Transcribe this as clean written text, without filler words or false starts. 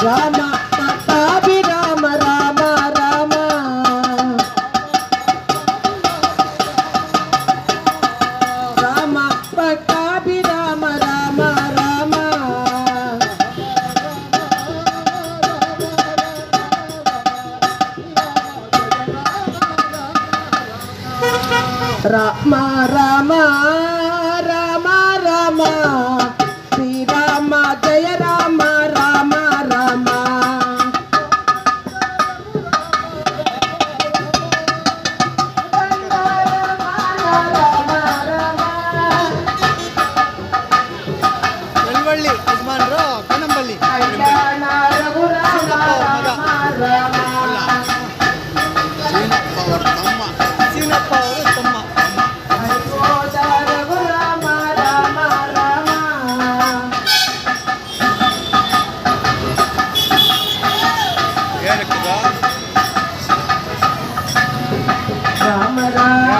ರಾಮ ಪಟ್ಟಾಭಿರಾಮ ರಾಮ ರಾಮ ರಾಮ ಪಟ್ಟಾಭಿರಾಮ ರಾಮ ರಾಮ ರಾಮ ರಾಮ ರಾಮ ರಾಮ ಶ್ರೀರಾಮ ಜಯ ರಾಮ ರಾಮ ರಾಮ ಎಲ್ವಳ್ಳಿ ಯಜಮಾನ್ರು ಕನ್ನಂಬಳ್ಳಿ ಸೀನಪ್ಪ ಅವರು ತಮ್ಮ ರಾಮ ರಾಮ